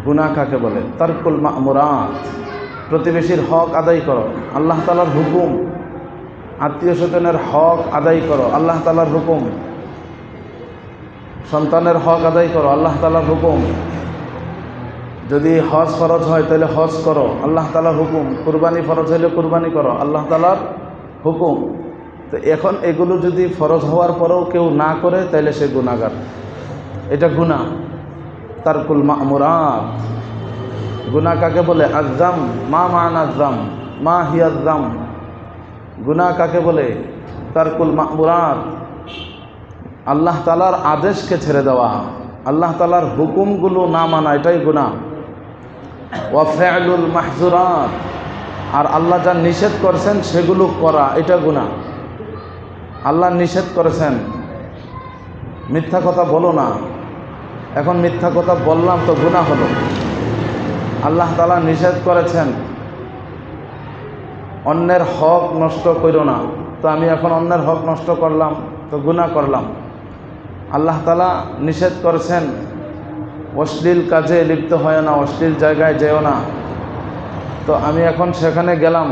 গুনাহ কাকে বলে? তারকুল মা'মুরাত, প্রতিবেশীর হক আদায় করো, আল্লাহ তাআলার হুকুম। আত্মীয় স্বজনের হক আদায় করো, আল্লাহ তাআলার হুকুম। সন্তানের হক আদায় করো, আল্লাহ তাআলার হুকুম। যদি হজ ফরজ হয় তাহলে হজ করো, আল্লাহ তাআলার হুকুম। কুরবানি ফরজ হইলে কুরবানি করো, আল্লাহ তাআলার হুকুম। তো এখন এগুলো যদি ফরজ হওয়ার পরেও কেউ না করে তাহলে সে গুনাহগার। এটা গুনাহ, তারকুল মা'মুরাত। গুনাহ কাকে বলে? আযযাম, মা মা'না আযযাম, মা হিয়া আযযাম। গুনাহ কাকে বলে? তারকুল মা'মুরাত, আল্লাহ তাআলার আদেশকে ছেড়ে দেওয়া, আল্লাহ তাআলার হুকুমগুলো না মানা, এটাই গুনাহ। ওয়া ফি'লুল মাহজুরাত, আর আল্লাহ যা নিষেধ করেছেন সেগুলো করা, এটা গুনাহ। আল্লাহ নিষেধ করেছেন মিথ্যা কথা বলো না, এখন মিথ্যা কথা বললাম তো গুনাহ হলো। আল্লাহ তাআলা নিষেধ করেছেন অন্যের হক নষ্ট করো না, তো আমি এখন অন্যের হক নষ্ট করলাম তো গুনাহ করলাম। আল্লাহ তাআলা নিষেধ করেছেন অশ্লীল কাজে লিপ্ত হয় না, অশ্লীল জায়গায় যেও না, তো আমি এখন সেখানে গেলাম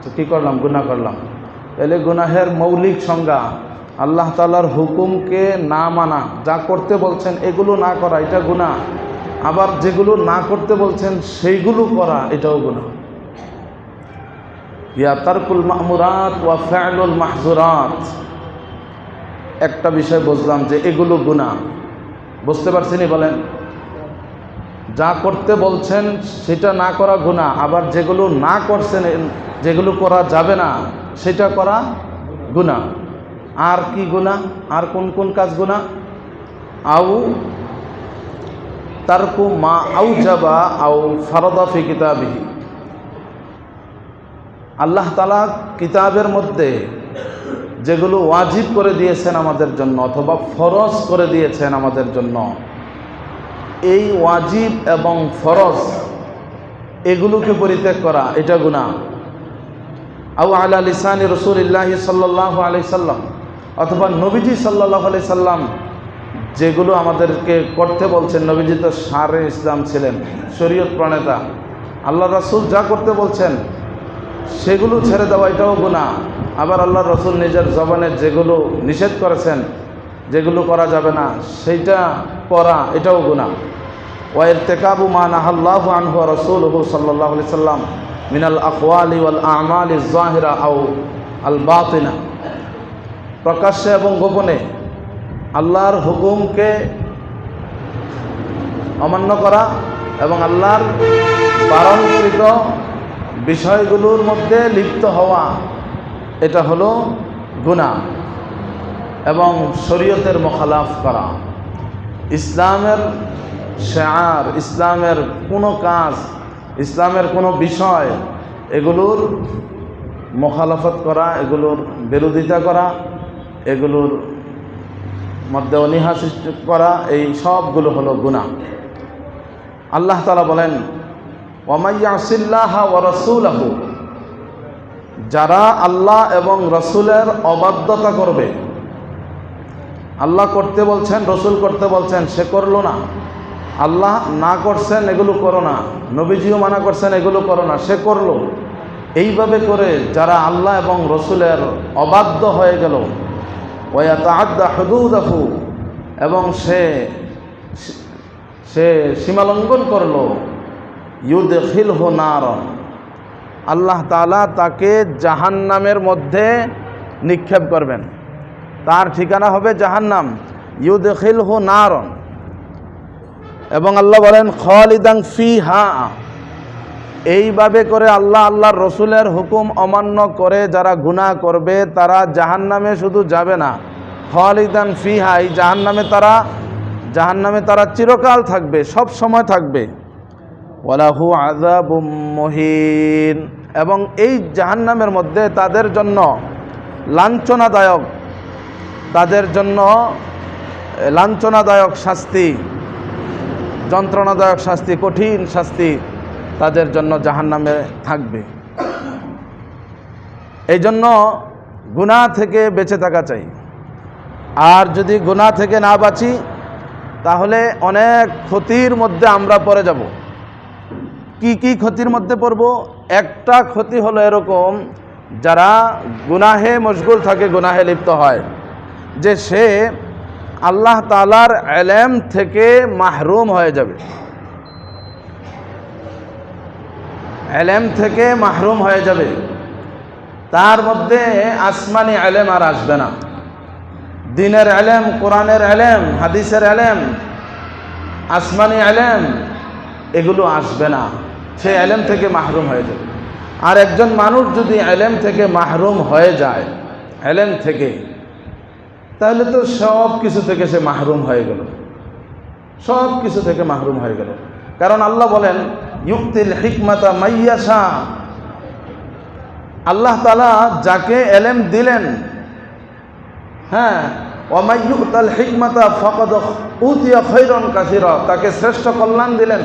তো কী করলাম? গুনাহ করলাম। এলে গুনাহের মৌলিক সংজ্ঞা আল্লাহ তাআলার হুকুমকে না মানা, যা করতে বলছেন এগুলো না করা, এটা গুনাহ। আবার যেগুলো না করতে বলছেন সেইগুলো করা, এটাও গুনাহ। ইয়া তারকুল মা'মুরাত ওয়া ফি'লুল মাহজুরাত। একটা বিষয় বুঝলাম যে এগুলো গুনাহ, বুঝতে পারছেনই? বলেন, যা করতে বলছেন সেটা না করা গুনাহ, আবার যেগুলো না করছেন, যেগুলো করা যাবে না সেটা করা গুনাহ। আর কি গুনাহ? আর কোন কোন কাজ গুনাহ? আউ তারকু মা আউজাবা আউ ফারাদা ফি কিতাবিহি, আল্লাহ তাআলা কিতাবের মধ্যে যেগুলো ওয়াজিব করে দিয়েছেন আমাদের জন্য অথবা ফরজ করে দিয়েছেন আমাদের জন্য, এই ওয়াজিব এবং ফরজ এগুলোকে পরিত্যাগ করা, এটা গুনাহ। আও আলা লিসানি রাসূলিল্লাহি সাল্লাল্লাহু আলাইহি সাল্লাম, অথবা নবীজি সাল্লাল্লাহু আলাইহি সাল্লাম যেগুলো আমাদেরকে করতে বলছেন, নবীজি তো সারে ইসলাম ছিলেন, শরীয়ত প্রণেতা। আল্লাহ রাসূল যা করতে বলছেন সেগুলো ছেড়ে দেওয়া, এটাও গুনাহ। আবার আল্লাহ রাসূল নিজের জবানে যেগুলো নিষেধ করেছেন, যেগুলো করা যাবে না সেইটা করা, এটাও গুনাহ। ওয়া ইরতিকাবু মা নাহাল্লাহু আনহু ওয়া রাসূলুহু সাল্লাল্লাহু আলাইহি সাল্লাম মিনাল আকওয়ালি ওয়াল আ'মালি যাহিরা আও আল বাতিনা, প্রকাশ্যে এবং গোপনে আল্লাহর হুকুমকে অমান্য করা এবং আল্লাহর বারণকৃত বিষয়গুলোর মধ্যে লিপ্ত হওয়া, এটা হলো গুনাহ। এবং শরীয়তের মুখালাফ করা, ইসলামের শিআর, ইসলামের কোনো কাজ, ইসলামের কোনো বিষয়, এগুলোর মুখালাফত করা, এগুলোর বিরোধিতা করা, এগুলোর মধ্যে অনীহা সৃষ্টি করা, এই সবগুলো হলো গুনাহ। আল্লাহ তাআলা বলেন ওয়া মান ইয়াসিল্লাহা ওয়া রাসূলাহু, যারা আল্লাহ এবং রাসূলের অবাধ্যতা করবে, আল্লাহ করতে বলছেন, রাসূল করতে বলছেন, সে করলো না, আল্লাহ না করছেন এগুলো করো না, নবীজিও মানা করছেন এগুলো করো না, সে করলো, এইভাবে করে যারা আল্লাহ এবং রাসূলের অবাধ্য হয়ে গেল, ওয়া ইয়াতাআদ্দা হুদুদাহু, এবং সে সীমালঙ্ঘন করলো, ইউদখিলহু নারান, আল্লাহ তাআলা তাকে জাহান্নামের মধ্যে নিক্ষেপ করবেন, তার ঠিকানা হবে জাহান্নাম। ইউদখিলহু নারান, এবং আল্লাহ বলেন খালিদান ফিহা, এইভাবে করে আল্লাহর রসুলের হুকুম অমান্য করে যারা গুনাহ করবে তারা জাহান্নামে শুধু যাবে না, খালিদান ফিহা, এই জাহান্নামে তারা চিরকাল থাকবে, সব সময় থাকবে। ওয়ালাহু আযাবুম মুহিন, এবং এই জাহান্নামের মধ্যে তাদের জন্য লাঞ্ছনাদায়ক শাস্তি, যন্ত্রণাদায়ক শাস্তি, কঠিন শাস্তি তাদের জন্য জাহান্নামে থাকবে। এই জন্য গুনাহ থেকে বেঁচে থাকা চাই। আর যদি গুনাহ থেকে না বাঁচি তাহলে অনেক ক্ষতির মধ্যে আমরা পড়ে যাব। কি কি ক্ষতির মধ্যে পড়ব? একটা ক্ষতি হলো এরকম, যারা গুনাহে মশগুল থাকে, গুনাহে লিপ্ত হয়, যে সে আল্লাহ তাআলার ইলম থেকে মাহরুম হয়ে যাবে, ইলম থেকে মাহরুম হয়ে যাবে। তার মধ্যে আসমানি ইলম আর আসবে না, দ্বীনের ইলম, কোরআনের ইলম, হাদিসের ইলম, আসমানি ইলম এগুলো আসবে না, সে ইলম থেকে মাহরুম হয়ে যাবে। আর একজন মানুষ যদি ইলম থেকে মাহরুম হয়ে যায়, ইলম থেকে, তাহলে তো সব কিছু থেকে সে মাহরুম হয়ে গেল, সব কিছু থেকে মাহরুম হয়ে গেল। কারণ আল্লাহ বলেন ইউতিল হিকমাতা মাইয়াশা, আল্লাহ তাআলা যাকে ইলম দিলেন, হ্যাঁ, ওয়া মাইয়ুতাল হিকমাতা ফাকাদ উতিয়া খায়রান কাসীরা, তাকে শ্রেষ্ঠ কল্যাণ দিলেন।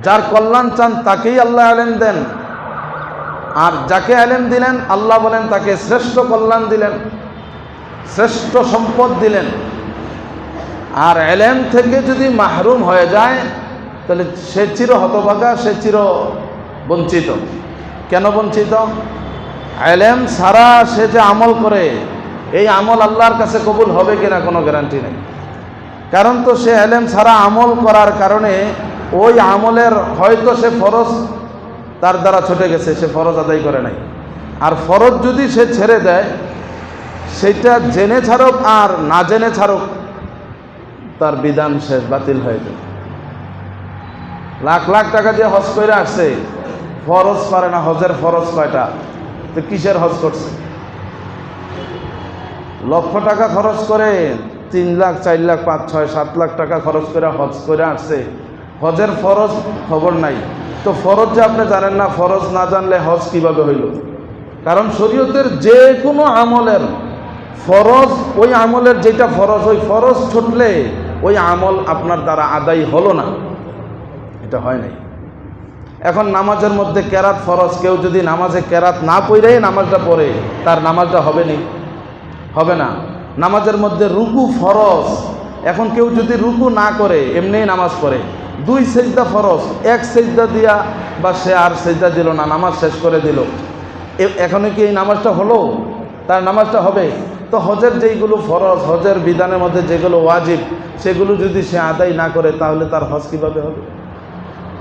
যার কল্যাণ চান তাকেই আল্লাহ ইলম দেন, আর যাকে ইলম দিলেন আল্লাহ বলেন তাকে শ্রেষ্ঠ কল্যাণ দিলেন, শ্রেষ্ঠ সম্পদ দিলেন। আর ইলম থেকে যদি মাহরুম হয়ে যায় তাহলে সে চির হতভাগা, সে চির বঞ্চিত। কেন বঞ্চিত? ইলম ছাড়া সে যে আমল করে, এই আমল আল্লাহর কাছে কবুল হবে কিনা কোনো গ্যারান্টি নেই। কারণ তো সে ইলম ছাড়া আমল করার কারণে ওই আমলের হয়তো সে ফরজ তার দ্বারা ছুটে গেছে, সে ফরজ আদায় করে নাই। আর ফরজ যদি সে ছেড়ে দেয়, সেটা জেনে ছাড়ুক আর না জেনে ছাড়ুক, তার বিধান শেষ, বাতিল হয়ে যায়। লাখ লাখ টাকা দিয়ে হজ করে আসছে, ফরজ পারে না, হজের ফরজ কয়টা, তো কিসের হজ করছে? লক্ষ টাকা খরচ করে, 3 লাখ 4 লাখ 5 6 7 লাখ টাকা খরচ করে হজ করে আসছে, হজের ফরজ খবর নাই। তো ফরজ যে আপনি জানেন না, ফরজ না জানলে হজ কিভাবে হইল? কারণ শরীয়তের যে কোনো আমলের ফরজ, ওই আমলের যেটা ফরজ, ওই ফরজ ছুটলে ওই আমল আপনার দ্বারা আদায় হলো না, এটা হয় নাই। এখন নামাজের মধ্যে কেরাত ফরজ, কেউ যদি নামাজে কেরাত না পড়েই নামাজটা পড়ে, তার নামাজটা হবে নি? হবে না। নামাজের মধ্যে রুকু ফরজ, এখন কেউ যদি রুকু না করে এমনিই নামাজ পড়ে, 2 সেজদা ফরজ, 1 সেজদা দিয়া বা সে আর সেজদা দিল না, নামাজ শেষ করে দিল, এখনও কি এই নামাজটা হলো? তার নামাজটা হবে? তো হজের যেইগুলো ফরজ, হজের বিধানের মধ্যে যেগুলো ওয়াজিব, সেগুলো যদি সে আদায় না করে তাহলে তার হজ কীভাবে হবে?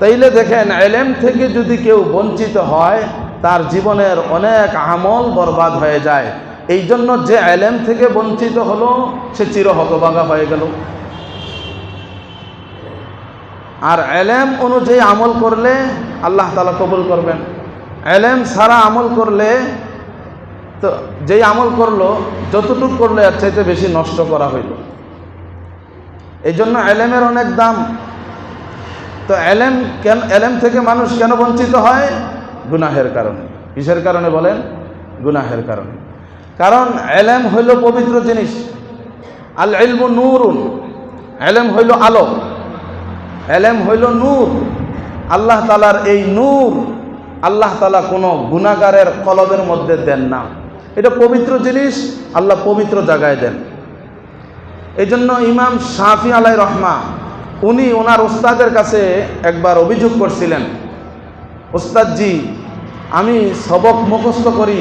তাইলে দেখেন, ইলম থেকে যদি কেউ বঞ্চিত হয়, তার জীবনের অনেক আমল বরবাদ হয়ে যায়। এই জন্য যে ইলম থেকে বঞ্চিত হলো সে চির হতভাগা হয়ে গেল। আর ইলম অনুযায়ী আমল করলে আল্লাহ তাআলা কবুল করবেন। ইলম ছাড়া আমল করলে তো যেই আমল করলো, যতটুকু করলো এর চাইতে বেশি নষ্ট করা হইল। এই জন্য ইলমের অনেক দাম। তো ইলম থেকে মানুষ কেন বঞ্চিত হয়? গুনাহের কারণে। কিসের কারণে বলেন? গুনাহের কারণে। কারণ ইলম হইল পবিত্র জিনিস। আল ইলমু নূরুন, ইলম হইল আলো, ইলম হইল নূর। আল্লাহ তাআলার এই নূর আল্লাহ তাআলা কোনো গুনাহগারের কলবের মধ্যে দেন না। এটা পবিত্র জিনিস, আল্লাহ পবিত্র জায়গায় দেন। এই জন্য ইমাম শাফি আলাইহির রহমা, উনি ওনার ওস্তাদের কাছে একবার অভিযোগ করছিলেন, ওস্তাদজি, আমি সবক মুখস্থ করি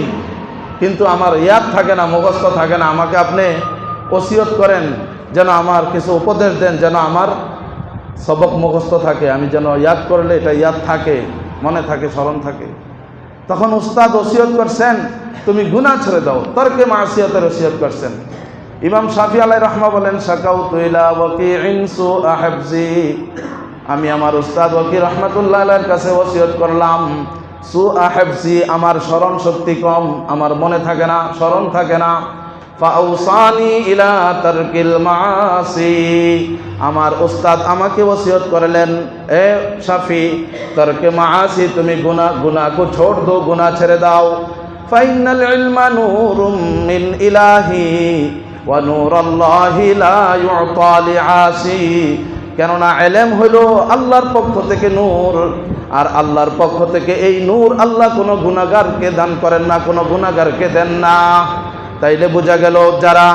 কিন্তু আমার ইয়াদ থাকে না, মুখস্থ থাকে না, আমাকে আপনি ওসিয়ত করেন, যেন আমার কিছু উপদেশ দেন, যেন আমার সবক মুখস্থ থাকে, আমি যেন ইয়াদ করলে এটা ইয়াদ থাকে, মনে থাকে, স্মরণ থাকে। তখন উস্তাদ ওসিয়ত করছেন, তুমি গুনাহ ছেড়ে দাও, তরকে মাসিয়াতের ওসিয়ত করছেন। ইমাম শাফি আলাইহির রহমা বলেন, শাকাউতু ইলা ওয়াকিইন সুআ হিফজি, আমি আমার উস্তাদ ওয়াকি রহমাতুল্লাহ আলাইহির কাছে ওসিয়ত করলাম, সুআ হিফজি, আমার স্মরণ শক্তি কম, আমার মনে থাকে না, স্মরণ থাকে না। ফাউসানি ইলা তারকিল মাসি, আমার উস্তাদ আমাকে ওসিয়ত করলেন, এ শাফি, তরকে মাসি, তুমি গুনাহ को छोड़ दो, গুনাহ ছেড়ে দাও। ফাইনাল ইলমা নূরুম মিন ইলাহি ওয়া নূরুল্লাহি লা ইউতা লিআসি, কেননা ইলম হলো আল্লাহর পক্ষ থেকে নূর, আর আল্লাহর পক্ষ থেকে এই নূর আল্লাহ কোনো গুনাহগারকে দান করেন না, কোনো গুনাহগারকে দেন না। তাইলে বোঝা গেল, যারা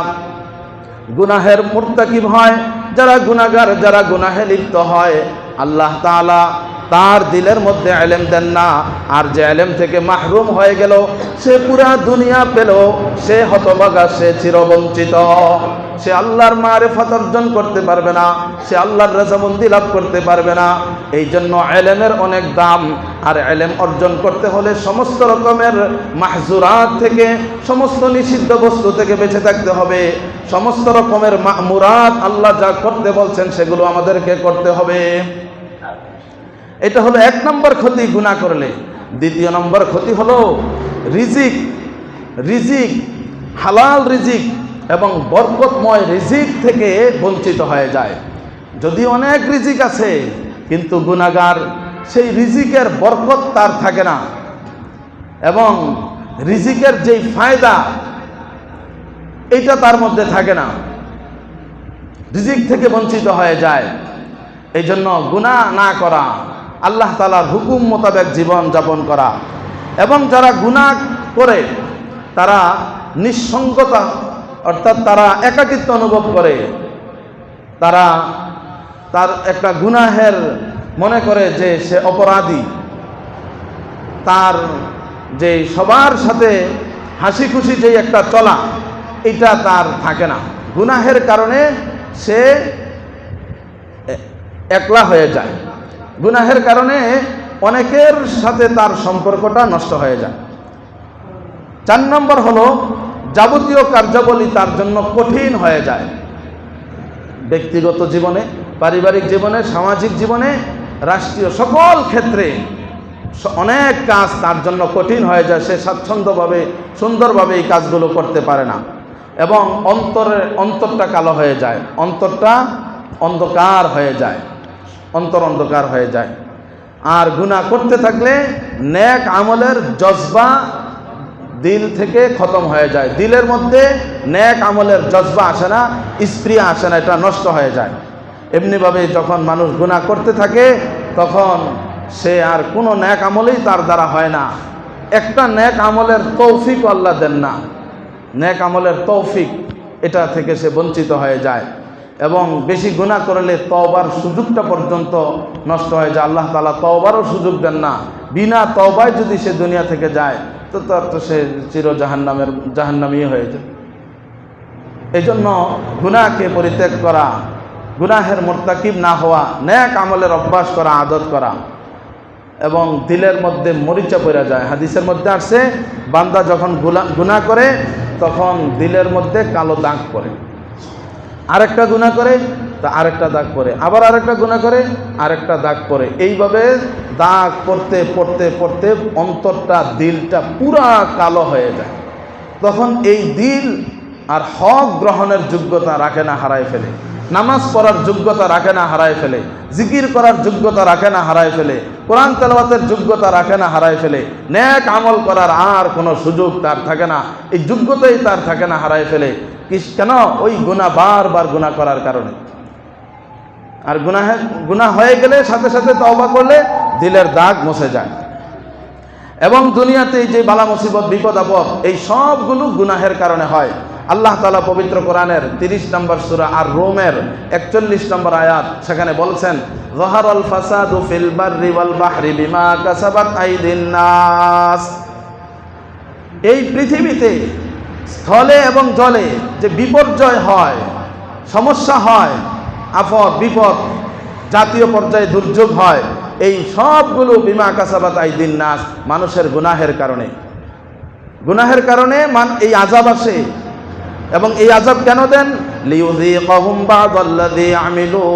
গুনাহের মুরতাকিব হয়, যারা গুনাহগার, যারা গুনাহে লিপ্ত হয়, আল্লাহ তাআলা তার দিলের মধ্যে ইলম দেন না। আর যে ইলম থেকে মাহরুম হয়ে গেল, সে পুরা দুনিয়া পেল, সে হতভাগা, সে চিরবঞ্চিত। সে আল্লাহর মারিফত অর্জন করতে পারবে না, সে আল্লাহর রাজামন্দি লাভ করতে পারবে না। এই জন্য ইলমের অনেক দাম। আর ইলম অর্জন করতে হলে সমস্ত রকমের মাহজুরাত থেকে, সমস্ত নিষিদ্ধ বস্তু থেকে বেঁচে থাকতে হবে। সমস্ত রকমের মা'মুরাত আল্লাহ যা করতে বলছেন সেগুলো আমাদেরকে করতে হবে। এটা হলো 1 নম্বর ক্ষতি গুনাহ করলে। 2 নম্বর ক্ষতি হলো রিজিক, হালাল রিজিক এবং বরকতময় রিজিক থেকে বঞ্চিত হয়ে যায়। যদি অনেক রিজিক আছে, কিন্তু গুনাহগার সেই রিজিকের বরকত তার থাকে না, এবং রিজিকের যেই ফায়দা এটা তার মধ্যে থাকে না, রিজিক থেকে বঞ্চিত হয়ে যায়। এই জন্য গুনাহ না করা, আল্লাহ তাআলার হুকুম মোতাবেক জীবন যাপন করা। এবং যারা গুনাহ করে তারা নিঃসঙ্গতা, অর্থাৎ তারা একাকিত্ব অনুভব করে, তার একটা গুনাহের মনে করে যে সে অপরাধী, তার যে সবার সাথে হাসি খুশি যে একটা চলা, এটা তার থাকে না। গুনাহের কারণে সে একলা হয়ে যায়, গুনাহের কারণে অনেকের সাথে তার সম্পর্কটা নষ্ট হয়ে যায়। 4 নম্বর হলো যাবতীয় কার্যাবলী তার জন্য কঠিন হয়ে যায়। ব্যক্তিগত জীবনে, পারিবারিক জীবনে, সামাজিক জীবনে, রাষ্ট্রীয় সকল ক্ষেত্রে অনেক কাজ তার জন্য কঠিন হয়ে যায়। সে স্বাচ্ছন্দ্যভাবে, সুন্দরভাবে এই কাজগুলো করতে পারে না, এবং অন্তরটা কালো হয়ে যায়, অন্তরটা অন্ধকার হয়ে যায়, অন্ধকার হয়ে যায়। আর গুনাহ করতে থাকলে নেক আমলের জজবা দিল থেকে খতম হয়ে যায়। দিলের মধ্যে নেক আমলের জজবা আসে না, স্প্রিয়া আসে না, এটা নষ্ট হয়ে যায়। এমনিভাবে যখন মানুষ গুনাহ করতে থাকে, তখন সে আর কোনো নেক আমলেই তার দ্বারা হয় না। একটা নেক আমলের তৌফিক আল্লাহ দেন না, নেক আমলের তৌফিক এটা থেকে সে বঞ্চিত হয়ে যায়। এবং বেশি গুনাহ করলে তওবার সুযোগটা পর্যন্ত নষ্ট হয়ে যায়। আল্লাহ তাআলা তওবারও সুযোগ দেন না। বিনা তওবায় যদি সে দুনিয়া থেকে যায়, তো তার তো সে চির জাহান্নামী হয়ে যায়। এই জন্য গুনাহকে পরিত্যাগ করা, গুনাহের মুরতাকিব না হওয়া, নেক আমলের অভ্যাস করা, আদত করা, এবং দিলের মধ্যে মরিচা পড়ে যায়। হাদিসের মধ্যে আসছে, বান্দা যখন গুনাহ করে তখন দিলের মধ্যে কালো দাগ পড়ে। আরেকটা গুনাহ করে তা আরেকটা দাগ পড়ে, আবার আরেকটা গুনাহ করে আরেকটা দাগ পড়ে। এইভাবে দাগ পড়তে পড়তে পড়তে অন্তরটা, দিলটা পুরা কালো হয়ে যায়। তখন এই দিল আর হক গ্রহণের যোগ্যতা রাখে না, হারায় ফেলে। নামাজ পড়ার যোগ্যতা রাখে না, হারায় ফেলে। জিকির করার যোগ্যতা রাখে না, হারায় ফেলে। কোরআন তেলাওয়াতের যোগ্যতা রাখে না, হারায় ফেলে। নেক আমল করার আর কোনো সুযোগ তার থাকে না, এই যোগ্যতাই তার থাকে না, হারায় ফেলে। কেন? ওই গুনাহ, বারবার গুনাহ করার কারণে। আর গুনাহ হয়ে গেলে সাথে সাথে তওবা করলে দিলের দাগ মুছে যায়। এবং দুনিয়াতে যে বালা মুসিবত, বিপদ আপদ, এই সবগুলো গুনাহের কারণে হয়। আল্লাহ তাআলা পবিত্র কোরআনের 30 নম্বর সূরা আর রোমের 41 নম্বর আয়াত, সেখানে বলছেন, যাহারাল ফাসাদু ফিল বাররি ওয়াল বাহরি বিমা কাসাবাত আইদিন নাস। এই পৃথিবীতে স্থলে এবং জলে যে বিপর্যয় হয়, সমস্যা হয়, আফত বিপদ, জাতীয় পর্যায়ে দুর্যোগ হয়, এই সবগুলো বিমা কাসাবাত আইদিন নাস, মানুষের গুনাহের কারণে। গুনাহের কারণে এই আযাব আসে। এবং এই আযাব কেন দেন? লিউযীকাহুম বা'দাল্লাযী আমিলু।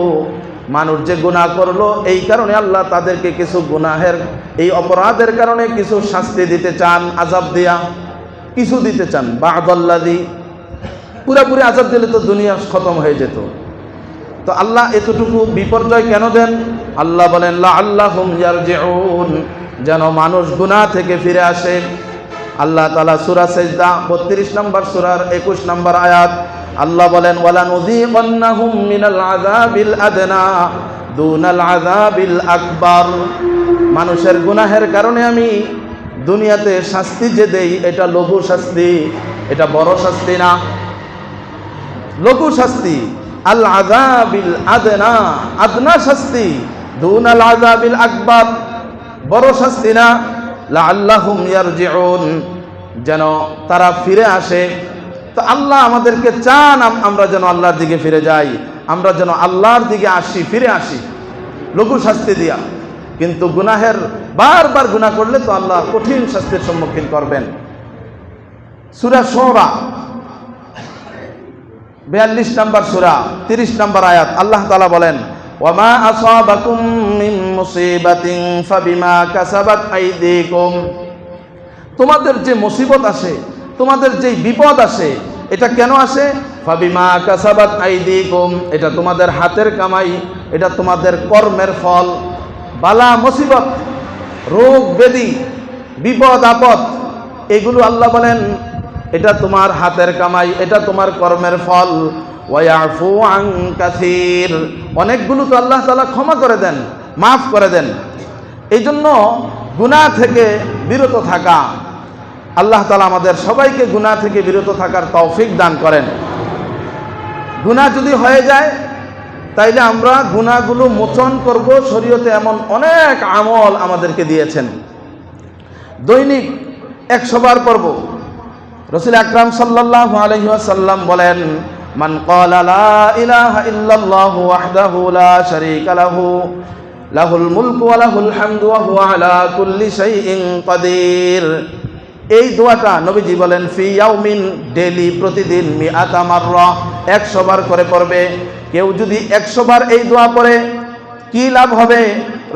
মানুষ যে গুনাহ করলো, এই কারণে আল্লাহ তাদেরকে কিছু গুনাহের, এই অপরাধের কারণে কিছু শাস্তি দিতে চান, আযাব দিয়া কিছু দিতে চান। বা'দাল্লাযী, পুরোপুরি আযাব দিলে তো দুনিয়া খতম হয়ে যেত। তো আল্লাহ এতটুকু বিপর্যয় কেন দেন? আল্লাহ বলেন, লাআল্লাহুম ইয়ারজিউন, যেন মানুষ গুনাহ থেকে ফিরে আসে। আল্লাহ তাআলা সূরা সাজদা 32 নম্বর সূরার 21 নম্বর আয়াত, আল্লাহ বলেন, ওয়ালানুযীকান্নাহুম মিনাল আযাবিল আদনা দুনাল আযাবিল আকবার। মানুষের গুনাহের কারণে আমি দুনিয়াতে শাস্তি যে দেই, এটা লঘু শাস্তি, এটা বড় শাস্তি না, লঘু শাস্তি। আল আযাবিল আদনা, আদনা শাস্তি, দুনাল আযাবিল আকবার, বড় শাস্তি না। লাআল্লাহুম ইয়ারজিউন, যেন তারা ফিরে আসে। তো আল্লাহ আমাদেরকে চান আমরা যেন আল্লাহর দিকে ফিরে যাই, আমরা যেন আল্লাহর দিকে আসি, ফিরে আসি লঘু শাস্তি দিয়া। কিন্তু গুনাহের বারবার গুনাহ করলে তো আল্লাহ কঠিন শাস্তির সম্মুখীন করবেন। সূরা শুরা 42 নম্বর সূরা 30 নম্বর আয়াত, আল্লাহ তাআলা বলেন, ওয়ামা আসাবাকুম মিন মুসিবাতিন ফাবিমা কাসাবাত আইদিকুম, তোমাদের যে মুসিবত আসে, তোমাদের যে বিপদ আসে, এটা কেন আসে? ফাবিমা কাসাবাত আইদিকুম, এটা তোমাদের হাতের কামাই, এটা তোমাদের কর্মের ফল। বালা মুসিবত, রোগ ব্যাধি, বিপদ আপদ, এগুলো আল্লাহ বলেন এটা তোমার হাতের কামাই, এটা তোমার কর্মের ফল। ওয়ায়াফু আন কাসীর, অনেকগুলো তো আল্লাহ তাআলা ক্ষমা করে দেন, মাফ করে দেন। এই জন্য গুনাহ থেকে বিরত থাকা, আল্লাহ তাআলা আমাদের সবাইকে গুনাহ থেকে বিরত থাকার তৌফিক দান করেন। গুনাহ যদি হয়ে যায় তাইলে আমরা গুনাহগুলো মোচন করব। শরীয়তে এমন অনেক আমল আমাদেরকে দিয়েছেন। দৈনিক 100 বার পড়ব। রাসূল আকরাম সাল্লাল্লাহু আলাইহি ওয়াসাল্লাম বলেন, মান ক্বালা লা ইলাহা ইল্লাল্লাহু ওয়াহদাহু লা শারীকা লাহু লাহুল মুলকু ওয়া লাহুল হামদু ওয়া হুয়া আলা কুল্লি শাইইন কাদির। এই দোয়াটা নবীজি বলেন ফি ইয়াউমিন, ডেইলি, প্রতিদিন, মিআতা মাররা, 100 বার করে পড়বে। কেউ যদি 100 বার এই দোয়া পড়ে কি লাভ হবে?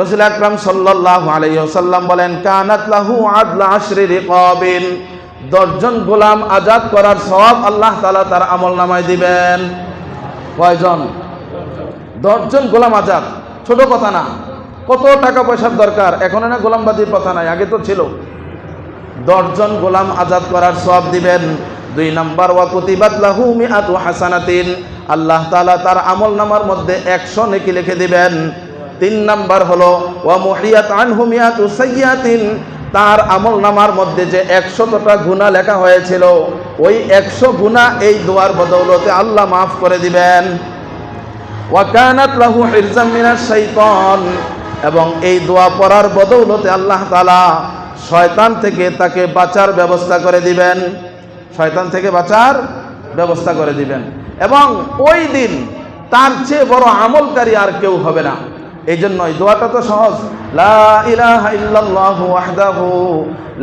রাসূল আকরাম সাল্লাল্লাহু আলাইহি ওয়াসাল্লাম বলেন, কানাত লাহু আদলা আশরি রিকাবিন, 10 জন গোলাম আজাদ করার সওয়াব আল্লাহ তাআলা তার আমলনামায় দিবেন। কয়জন? 10 জন গোলাম আজাদ, ছোট কথা না। কত টাকা পয়সার দরকার? এখন না গোলামবাদীর কথা নাই, আগে তো ছিল। 10 জন গোলাম আজাদ করার সওয়াব দিবেন। 2 নাম্বার, ওয়া কুতিবাত লাহু মিআতু হাসানাতিন, আল্লাহ তাআলা তার আমলনামার মধ্যে 100 নেকি লিখে দিবেন। 3 নাম্বার হলো ওয়া মুহিয়াত আনহু মিআতু সাইয়্যাতিন, তার আমলনামার মধ্যে যে 100টা গুনাহ লেখা হয়েছিল, ওই 100 গুনাহ এই দোয়ার বদৌলতে আল্লাহ মাফ করে দিবেন। ওয়া কানাত লাহু হিরজাম মিনাশ শাইতান, এবং এই দোয়া পড়ার বদৌলতে আল্লাহ তাআলা শয়তান থেকে তাকে বাঁচার ব্যবস্থা করে দিবেন, শয়তান থেকে বাঁচার ব্যবস্থা করে দিবেন। এবং ওই দিন তার চেয়ে বড় আমলকারী আর কেউ হবে না। এই জন্য এই দোয়াটা তো সহজ, লা ইলাহা ইল্লাল্লাহু ওয়াহদাহু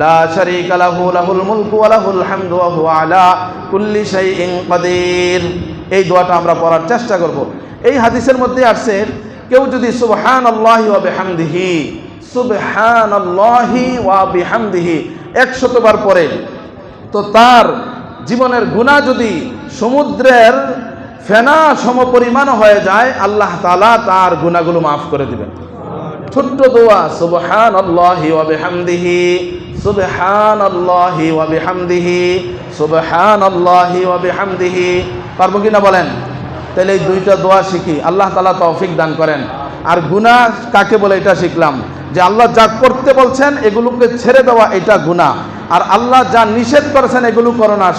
লা শারীকা লাহু লাহুল মুলকু ওয়া লাহুল হামদু ওয়া হুয়া আলা কুল্লি শাইইন কাদির। এই দোয়াটা আমরা পড়ার চেষ্টা করব। এই হাদিসের মধ্যে আসছে, কেউ যদি সুবহানাল্লাহি ওয়া বিহামদিহি, সুবহানাল্লাহি ওয়া বিহামদিহি 100 বার পড়ে, তো তার জীবনের গুনাহ যদি সমুদ্রের ফেনা সমপরিমাণ হয়ে যায়, আল্লাহ তাআলা তার গুনাহগুলো মাফ করে দিবেন। ছোট্ট দোয়া, সুবহানাল্লাহি ওয়া বিহামদিহি, সুবহানাল্লাহি ওয়া বিহামদিহি, সুবহানাল্লাহি ওয়া বিহামদিহি। পারবো কিনা বলেন? তাহলে এই 2টা দোয়া শিখি, আল্লাহ তাআলা তৌফিক দান করেন। আর গুনাহ কাকে বলে এটা শিখলাম, যে আল্লাহ যা করতে বলছেন এগুলোকে ছেড়ে দেওয়া, এটা গুনাহ। আর আল্লাহ যা নিষেধ করেছেন এগুলো করো না,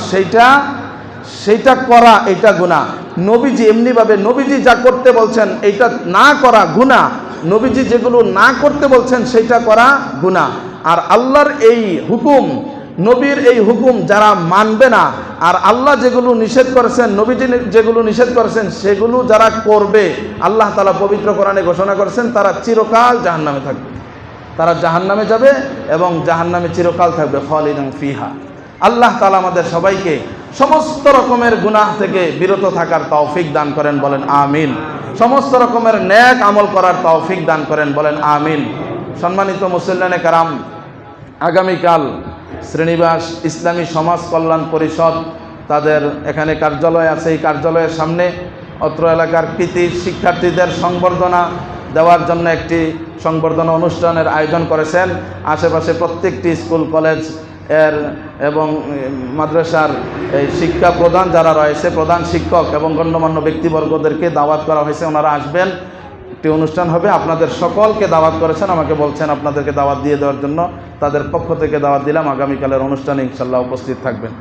সেইটা করা, এটা গুনাহ। নবীজি এমনিভাবে নবীজি যা করতে বলছেন এইটা না করা গুনাহ, নবীজি যেগুলো না করতে বলছেন সেইটা করা গুনাহ। আর আল্লাহর এই হুকুম, নবীর এই হুকুম যারা মানবে না, আর আল্লাহ যেগুলো নিষেধ করেছেন, নবীজি যেগুলো নিষেধ করেছেন সেগুলো যারা করবে, আল্লাহ তাআলা পবিত্র কোরআনে ঘোষণা করেছেন তারা চিরকাল জাহান্নামে থাকবে, তারা জাহান্নামে যাবে এবং জাহান্নামে চিরকাল থাকবে, খালিদান ফিহা। আল্লাহ তাআলা আমাদের সবাইকে সমস্ত রকমের গুনাহ থেকে বিরত থাকার তৌফিক দান করেন, বলেন আমিন। সমস্ত রকমের নেক আমল করার তৌফিক দান করেন, বলেন আমিন। সম্মানিত মুসল্লিয়ানে কেরাম, আগামীকাল শ্রীনিবাস ইসলামী সমাজ কল্যাণ পরিষদ তাদের এখানে কার্যালয় আছে, এই কার্যালয়ের সামনে অত্র এলাকার কৃতি শিক্ষার্থীদের সংবর্ধনা দেওয়ার জন্য একটি সংবর্ধনা অনুষ্ঠানের আয়োজন করেছেন। আশেপাশে প্রত্যেকটি স্কুল কলেজ এর এবং মাদ্রাসার এই শিক্ষা প্রধান যারা রয়েছে, প্রধান শিক্ষক এবং গণ্যমান্য ব্যক্তিবর্গদেরকে দাওয়াত করা হয়েছে, ওনারা আসবেন, একটি অনুষ্ঠান হবে। আপনাদের সকলকে দাওয়াত করেছেন, আমাকে বলছেন আপনাদেরকে দাওয়াত দিয়ে দেওয়ার জন্য, তাদের পক্ষ থেকে দাওয়াত দিলাম। আগামীকালের অনুষ্ঠানে ইনশাআল্লাহ উপস্থিত থাকবেন।